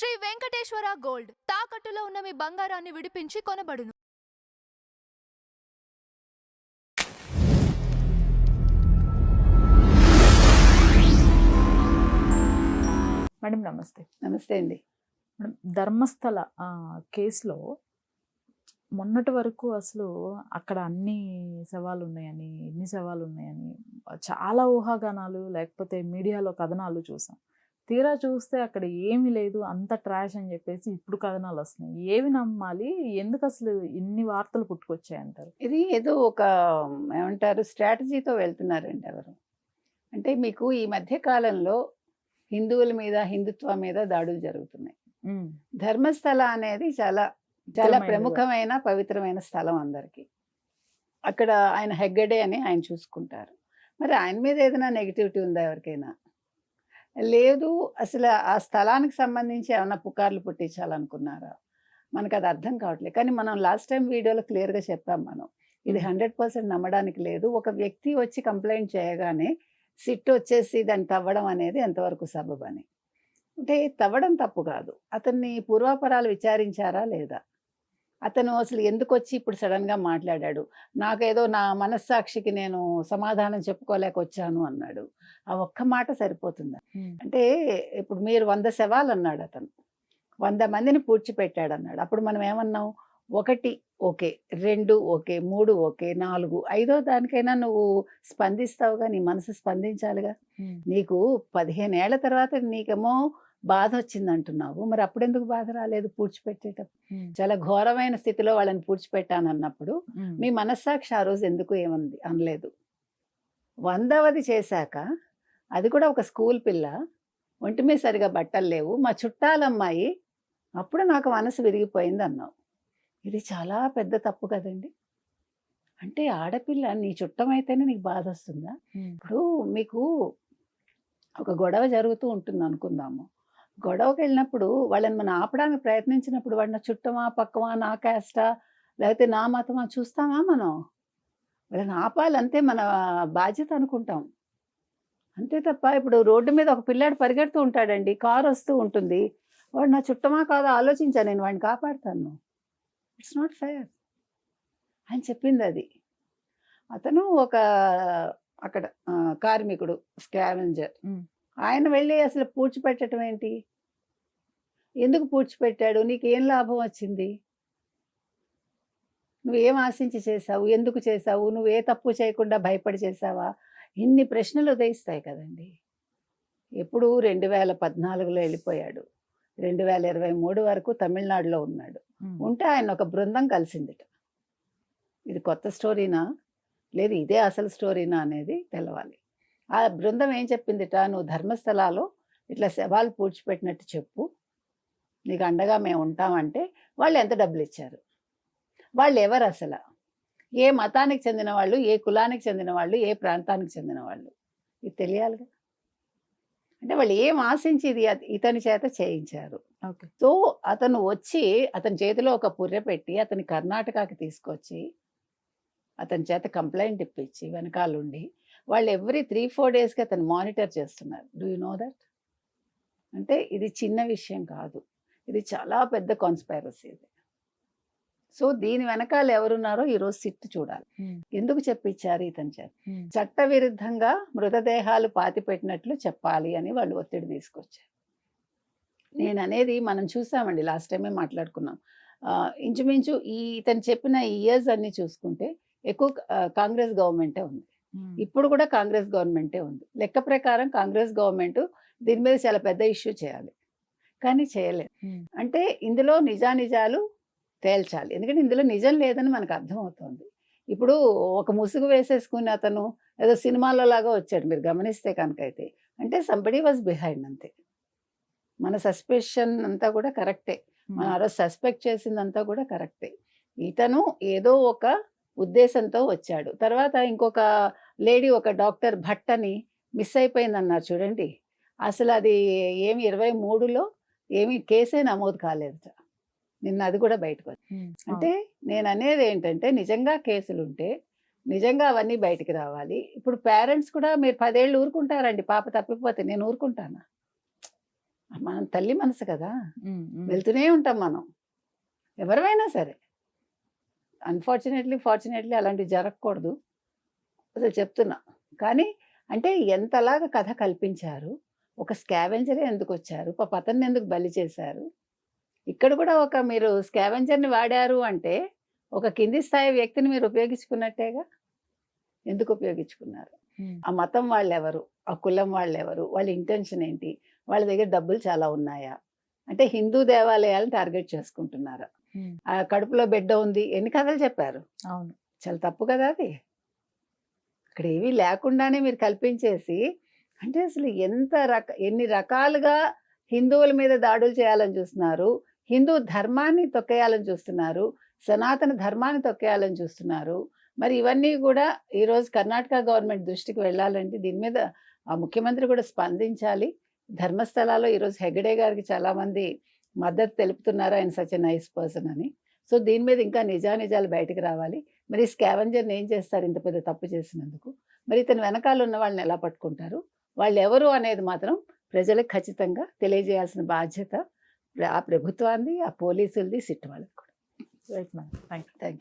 Shri Venkateswara gold తాకట్టులో ఉన్న మీ బంగారాన్ని విడిపించి కొనబడును. మేడం నమస్తే. నమస్తే అండి. మేడం ధర్మస్థల కేసులో మొన్నటి వరకు అసలు అక్కడ అన్ని శవాలు ఉన్నాయని, ఇన్ని శవాలు ఉన్నాయని చాలా ఊహాగానాలు లేకపోతే మీడియాలో కథనాలు చూసాం. తీరా చూస్తే అక్కడ ఏమీ లేదు, అంత ట్రాష్ అని చెప్పేసి ఇప్పుడు కథనాలు వస్తున్నాయి. ఏవి నమ్మాలి? ఎందుకు అసలు ఇన్ని వార్తలు పుట్టుకొచ్చాయి అంటారు? ఇది ఏదో ఒక ఏమంటారు స్ట్రాటజీతో వెళ్తున్నారండి ఎవరు. అంటే మీకు ఈ మధ్య కాలంలో హిందువుల మీద, హిందుత్వం మీద దాడులు జరుగుతున్నాయి. ధర్మస్థల అనేది చాలా చాలా ప్రముఖమైన పవిత్రమైన స్థలం అందరికీ. అక్కడ ఆయన హెగ్గడే అని ఆయన చూసుకుంటారు. మరి ఆయన మీద ఏదైనా నెగిటివిటీ ఉందా ఎవరికైనా? లేదు. అసలు ఆ స్థలానికి సంబంధించి ఏమైనా పుకార్లు పుట్టించాలనుకున్నారా? మనకు అది అర్థం కావట్లేదు. కానీ మనం లాస్ట్ టైం వీడియోలో క్లియర్గా చెప్పాం మనం. ఇది 100% నమ్మడానికి లేదు. ఒక వ్యక్తి వచ్చి కంప్లైంట్ చేయగానే సిట్ వచ్చేసి దాన్ని తవ్వడం అనేది ఎంతవరకు సబబని. అంటే తవ్వడం తప్పు కాదు. అతన్ని పూర్వాపరాలు విచారించారా లేదా? అతను అసలు ఎందుకు వచ్చి ఇప్పుడు సడన్గా మాట్లాడాడు? నాకేదో నా మనస్సాక్షికి నేను సమాధానం చెప్పుకోలేక వచ్చాను అన్నాడు. ఆ ఒక్క మాట సరిపోతుందా? అంటే ఇప్పుడు మీరు 100 శవాలు అన్నాడు అతను. 100 మందిని పూడ్చిపెట్టాడు అన్నాడు. అప్పుడు మనం ఏమన్నాం? 1 ఓకే, 2 ఓకే, 3 ఓకే, 4 ఐదో దానికైనా నువ్వు స్పందిస్తావుగా. నీ మనసు స్పందించాలిగా. నీకు 15 ఏళ్ల తర్వాత నీకేమో బాధ వచ్చింది అంటున్నావు. మరి అప్పుడెందుకు బాధ రాలేదు? పూడ్చిపెట్టేటప్పుడు చాలా ఘోరమైన స్థితిలో వాళ్ళని పూడ్చిపెట్టానన్నప్పుడు మీ మనస్సాక్షి ఆ రోజు ఎందుకు ఏమంది అనలేదు? 100వది చేశాక, అది కూడా ఒక స్కూల్ పిల్ల, ఒంటి మీద సరిగా బట్టలు లేవు, మా చుట్టాలమ్మాయి, అప్పుడు నాకు మనసు విరిగిపోయింది అన్నావు. ఇది చాలా పెద్ద తప్పు కదండి. అంటే ఆడపిల్ల నీ చుట్టమైతేనే నీకు బాధ వస్తుందా? ఇప్పుడు మీకు ఒక గొడవ జరుగుతూ ఉంటుంది అనుకుందాము. గొడవకి వెళ్ళినప్పుడు వాళ్ళని మనం ఆపడానికి ప్రయత్నించినప్పుడు వాడు నా చుట్టమా, పక్కమా, నా క్యాస్టా, లేకపోతే నా మతమా చూస్తామా మనం? వాళ్ళని ఆపాలంతే మన బాధ్యత అనుకుంటాం. అంతే తప్ప ఇప్పుడు రోడ్డు మీద ఒక పిల్లాడు పరిగెడుతూ ఉంటాడండి, కారు వస్తూ ఉంటుంది, వాడు నా చుట్టమా కాదో ఆలోచించా, నేను వాడిని కాపాడుతాను. ఇట్స్ నాట్ ఫెయిర్ అని చెప్పింది అది. అతను ఒక అక్కడ కార్మికుడు, స్కావెంజర్. ఆయన వెళ్ళి అసలు పూడ్చిపెట్టడం ఏంటి? ఎందుకు పూడ్చిపెట్టాడు? నీకేం లాభం వచ్చింది? నువ్వేం ఆశించి చేసావు? ఎందుకు చేసావు? నువ్వు ఏ తప్పు చేయకుండా భయపడి చేసావా? ఇన్ని ప్రశ్నలు ఉదయిస్తాయి కదండి. ఎప్పుడు 2014లో వెళ్ళిపోయాడు. 2023 వరకు తమిళనాడులో ఉన్నాడు. ఉంటే ఆయన ఒక బృందం కలిసిందిట. ఇది కొత్త స్టోరీనా, లేదు ఇదే అసలు స్టోరీనా అనేది తెలవాలి. ఆ బృందం ఏం చెప్పిందిట? నువ్వు ధర్మస్థలాలో ఇట్లా శవాలు పూడ్చిపెట్టినట్టు చెప్పు, నీకు అండగా మేము ఉంటామంటే వాళ్ళు ఎంత డబ్బులు ఇచ్చారు? వాళ్ళు ఎవరు అసలు? ఏ మతానికి చెందిన వాళ్ళు, ఏ కులానికి చెందిన వాళ్ళు, ఏ ప్రాంతానికి చెందిన వాళ్ళు? ఇది తెలియాలిగా. అంటే వాళ్ళు ఏం ఆశించి ఇది ఇతని చేత చేయించారు. సో అతను వచ్చి అతని చేతిలో ఒక పుర్రె పెట్టి అతని కర్ణాటకకి తీసుకొచ్చి అతని చేత కంప్లైంట్ ఇప్పించి వెనకాలండి వాళ్ళు ఎవ్రీ 3-4 డేస్కి అతను మానిటర్ చేస్తున్నారు. Do you know that? అంటే ఇది చిన్న విషయం కాదు, ఇది చాలా పెద్ద కాన్స్పైరసీ ఇది. సో దీని వెనకాల ఎవరున్నారో ఈరోజు సిట్ చూడాలి. ఎందుకు చెప్పించారు ఇతని చేత? చట్ట విరుద్ధంగా మృతదేహాలు పాతిపెట్టినట్లు చెప్పాలి అని వాళ్ళు ఒత్తిడి తీసుకొచ్చారు. నేను అనేది మనం చూసామండి, లాస్ట్ టైమే మాట్లాడుకున్నాం. ఇంచుమించు ఇతను చెప్పిన ఇయర్స్ అన్ని చూసుకుంటే ఎక్కువ కాంగ్రెస్ గవర్నమెంటే ఉంది. ఇప్పుడు కూడా కాంగ్రెస్ గవర్నమెంటే ఉంది. లెక్క ప్రకారం కాంగ్రెస్ గవర్నమెంట్ దీని మీద చాలా పెద్ద ఇష్యూ చేయాలి, కానీ చేయలేదు. అంటే ఇందులో నిజానిజాలు తేల్చాలి. ఎందుకంటే ఇందులో నిజం లేదని మనకు అర్థమవుతుంది. ఇప్పుడు ఒక ముసుగు వేసేసుకుని అతను ఏదో సినిమాలో లాగా వచ్చాడు, మీరు గమనిస్తే కనుకైతే. అంటే సంబడి వాజ్ బిహైండ్ అంతే. మన సస్పెషన్ అంతా కూడా కరెక్టే, మనం ఆ రోజు సస్పెక్ట్ చేసిందంతా కూడా కరెక్టే. ఇతను ఏదో ఒక ఉద్దేశంతో వచ్చాడు. తర్వాత ఇంకొక లేడీ, ఒక డాక్టర్ భట్ అని మిస్ అయిపోయిందన్నారు చూడండి. అసలు అది ఏమి 23లో ఏమి కేసే నమోదు కాలేదట. నిన్న అది కూడా బయటకు వచ్చింది. అంటే నేను అనేది ఏంటంటే, నిజంగా కేసులుంటే నిజంగా అవన్నీ బయటికి రావాలి. ఇప్పుడు పేరెంట్స్ కూడా మీరు 10 ఏళ్ళు ఊరుకుంటారండి, పాప తప్పిపోతే నేను ఊరుకుంటానా? మనం తల్లి మనసు కదా, ఉమ్, ఉమ్, వెళ్తూనే ఉంటాం మనం, ఎవరైనా సరే. ఫార్చునేట్లీ అలాంటివి జరగకూడదు, అసలు చెప్తున్నా. కానీ అంటే ఎంతలాగా కథ కల్పించారు, ఒక స్కావెంజరే ఎందుకు వచ్చారు, అతన్ని ఎందుకు బలి చేశారు. ఇక్కడ కూడా ఒక మీరు స్కావెంజర్ని వాడారు అంటే ఒక కింది స్థాయి వ్యక్తిని మీరు ఉపయోగించుకున్నట్టేగా. ఎందుకు ఉపయోగించుకున్నారు, ఉమ్, ఆ మతం వాళ్ళెవరు, ఆ కులం వాళ్ళెవరు, వాళ్ళ ఇంటెన్షన్ ఏంటి, వాళ్ళ దగ్గర డబ్బులు చాలా ఉన్నాయా, అంటే హిందూ దేవాలయాలను టార్గెట్ చేసుకుంటున్నారు. ఉమ్, ఆ కడుపులో బిడ్డ ఉంది, ఎన్ని కథలు చెప్పారు, అవును. చాలా తప్పు కదా అది. అక్కడ ఏమీ లేకుండానే మీరు కల్పించేసి, అంటే అసలు ఎన్ని రకాలుగా హిందువుల మీద దాడులు చేయాలని చూస్తున్నారు, హిందూ ధర్మాన్ని తొక్కేయాలని చూస్తున్నారు, సనాతన ధర్మాన్ని తొక్కేయాలని చూస్తున్నారు. మరి ఇవన్నీ కూడా ఈరోజు కర్ణాటక గవర్నమెంట్ దృష్టికి వెళ్ళాలంటే దీని మీద ఆ ముఖ్యమంత్రి కూడా స్పందించాలి. ధర్మస్థలాల్లో ఈరోజు హెగడే గారికి చాలామంది మద్దతు తెలుపుతున్నారు, ఆయన సచ్ ఎ నైస్ పర్సన్ అని. సో దీని మీద ఇంకా నిజానిజాలు బయటకు రావాలి. మరి స్కావెంజర్ని ఏం చేస్తారు ఇంత పెద్ద తప్పు చేసినందుకు, మరి ఇతని వెనకాల ఉన్న వాళ్ళని ఎలా పట్టుకుంటారు, వాళ్ళు ఎవరు అనేది మాత్రం ప్రజలకు ఖచ్చితంగా తెలియజేయాల్సిన బాధ్యత ఆ ప్రభుత్వాన్ని, ఆ పోలీసులది, సిట్ వాళ్ళది కూడా. Right madam, thank you. Thank you.